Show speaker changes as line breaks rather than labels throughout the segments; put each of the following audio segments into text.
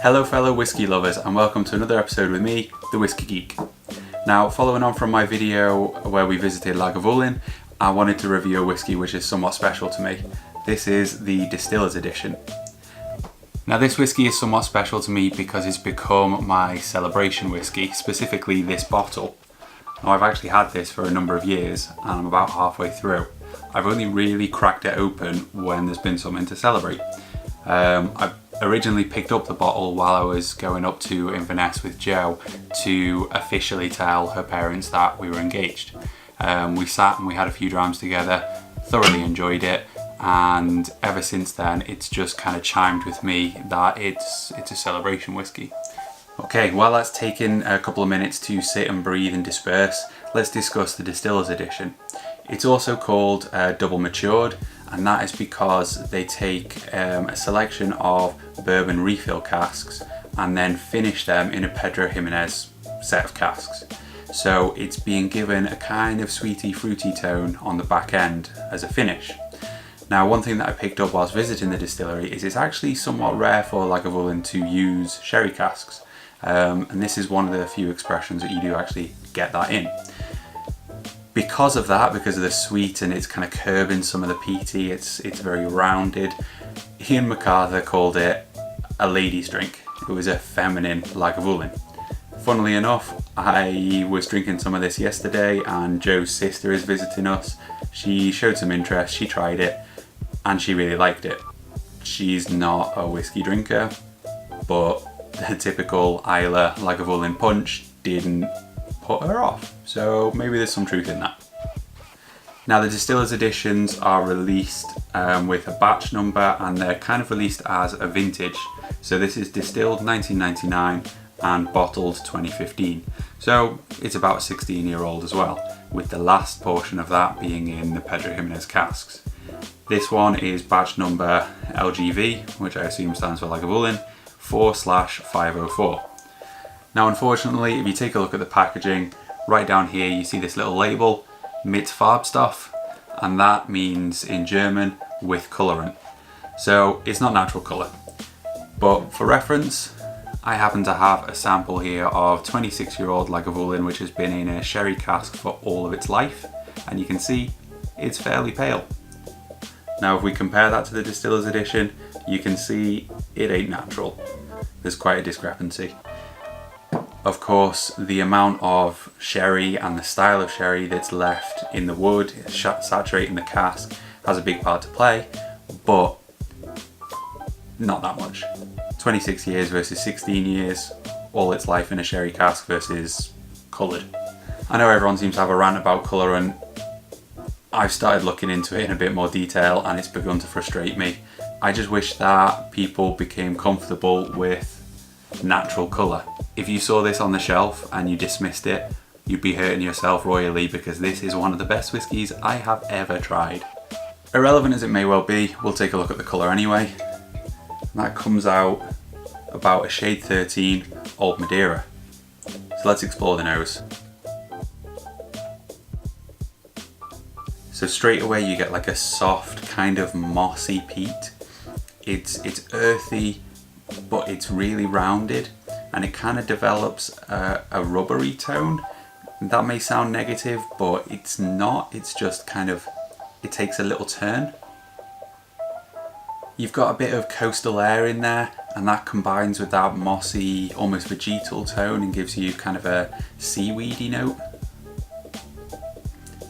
Hello fellow whiskey lovers and welcome to another episode with me, the Whiskey Geek. Now, following on from my video where we visited Lagavulin, I wanted to review a whiskey which is somewhat special to me. This is the Distillers Edition. Now this whiskey is somewhat special to me because it's become my celebration whiskey, specifically this bottle. Now I've actually had this for a number of years and I'm about halfway through. I've only really cracked it open when there's been something to celebrate. I originally picked up the bottle while I was going up to Inverness with Jo to officially tell her parents that we were engaged. We sat and we had a few drams together, thoroughly enjoyed it, and ever since then it's just kind of chimed with me that it's a celebration whiskey. Okay, while that's taken a couple of minutes to sit and breathe and disperse, let's discuss the Distillers Edition. It's also called double matured, and that is because they take a selection of bourbon refill casks and then finish them in a Pedro Jimenez set of casks. So it's being given a kind of sweety fruity tone on the back end as a finish. Now, one thing that I picked up whilst visiting the distillery is it's actually somewhat rare for Lagavulin to use sherry casks, and this is one of the few expressions that you do actually get that in. Because of that, because of the sweet and it's kind of curbing some of the peaty, it's very rounded. Ian MacArthur called it a lady's drink. It was a feminine Lagavulin. Funnily enough, I was drinking some of this yesterday and Jo's sister is visiting us. She showed some interest, she tried it and she really liked it. She's not a whiskey drinker, but the typical Islay Lagavulin punch didn't put her off, so maybe there's some truth in that. Now the Distillers Editions are released with a batch number and they're kind of released as a vintage. So this is distilled 1999 and bottled 2015. So it's about a 16-year-old as well, with the last portion of that being in the Pedro Jimenez casks. This one is batch number LGV, which I assume stands for Lagavulin, 4/504. Now unfortunately, if you take a look at the packaging, right down here you see this little label, mit Farbstoff, and that means in German with colorant. So it's not natural colour. But for reference, I happen to have a sample here of 26-year-old Lagavulin which has been in a sherry cask for all of its life, and you can see it's fairly pale. Now if we compare that to the Distillers Edition, you can see it ain't natural. There's quite a discrepancy. Of course, the amount of sherry and the style of sherry that's left in the wood, saturating the cask, has a big part to play, but not that much. 26 years versus 16 years, all its life in a sherry cask versus coloured. I know everyone seems to have a rant about colourant. I've started looking into it in a bit more detail and it's begun to frustrate me. I just wish that people became comfortable with natural colour. If you saw this on the shelf and you dismissed it, you'd be hurting yourself royally, because this is one of the best whiskies I have ever tried. Irrelevant as it may well be, we'll take a look at the colour anyway. That comes out about a shade 13 Old Madeira. So let's explore the nose. So straight away you get like a soft kind of mossy peat. It's earthy, but it's really rounded and it kind of develops a rubbery tone. That may sound negative, but it's not. It's just kind of, it takes a little turn. You've got a bit of coastal air in there and that combines with that mossy, almost vegetal tone and gives you kind of a seaweedy note.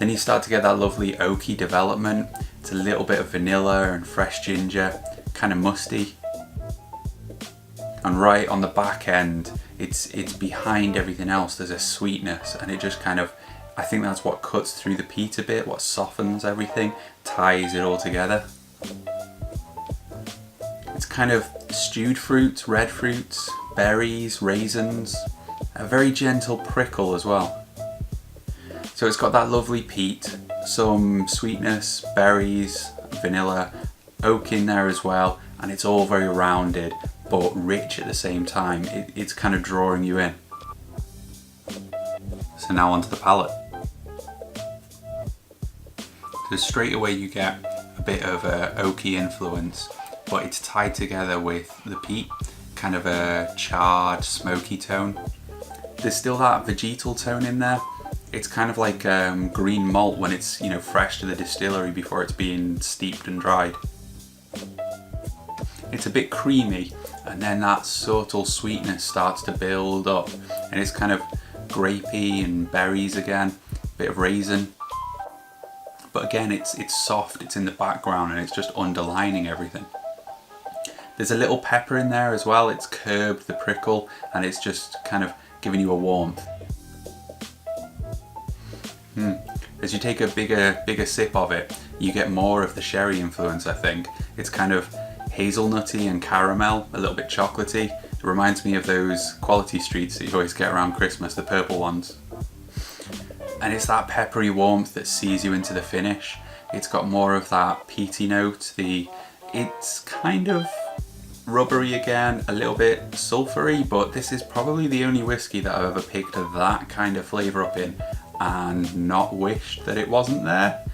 Then you start to get that lovely oaky development. It's a little bit of vanilla and fresh ginger, kind of musty. And right on the back end, it's behind everything else. There's a sweetness and it just kind of, I think that's what cuts through the peat a bit, what softens everything, ties it all together. It's kind of stewed fruits, red fruits, berries, raisins, a very gentle prickle as well. So it's got that lovely peat, some sweetness, berries, vanilla, oak in there as well, and it's all very rounded but rich at the same time. It's kind of drawing you in. So now onto the palate. So straight away you get a bit of a oaky influence, but it's tied together with the peat, kind of a charred, smoky tone. There's still that vegetal tone in there. It's kind of like green malt when it's, you know, fresh to the distillery before it's being steeped and dried. It's a bit creamy, and then that subtle sweetness starts to build up, and it's kind of grapey and berries again, a bit of raisin. But again, it's soft, it's in the background, and it's just underlining everything. There's a little pepper in there as well. It's curbed the prickle, and it's just kind of giving you a warmth. As you take a bigger sip of it, you get more of the sherry influence, I think. It's kind of hazelnutty and caramel, a little bit chocolatey. It reminds me of those quality streets that you always get around Christmas, the purple ones. And it's that peppery warmth that sees you into the finish. It's got more of that peaty note. It's kind of rubbery again, a little bit sulfury, but this is probably the only whiskey that I've ever picked that kind of flavour up in and not wished that it wasn't there.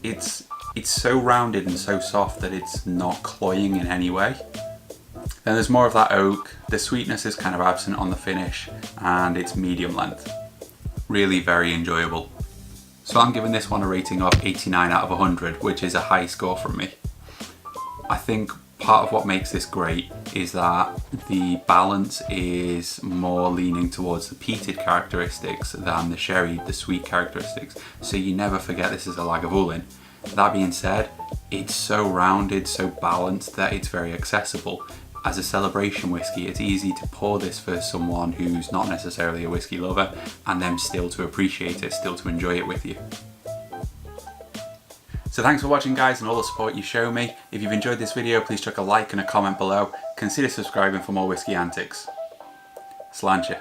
It's so rounded and so soft that it's not cloying in any way. Then there's more of that oak. The sweetness is kind of absent on the finish, and it's medium length. Really very enjoyable. So I'm giving this one a rating of 89 out of 100, which is a high score from me. I think part of what makes this great is that the balance is more leaning towards the peated characteristics than the sherry, the sweet characteristics. So you never forget this is a Lagavulin. That being said, it's so rounded, so balanced that it's very accessible. As a celebration whiskey, it's easy to pour this for someone who's not necessarily a whiskey lover, and them still to appreciate it, still to enjoy it with you. So thanks for watching, guys, and all the support you show me. If you've enjoyed this video, please chuck a like and a comment below. Consider subscribing for more whiskey antics. Sláinte.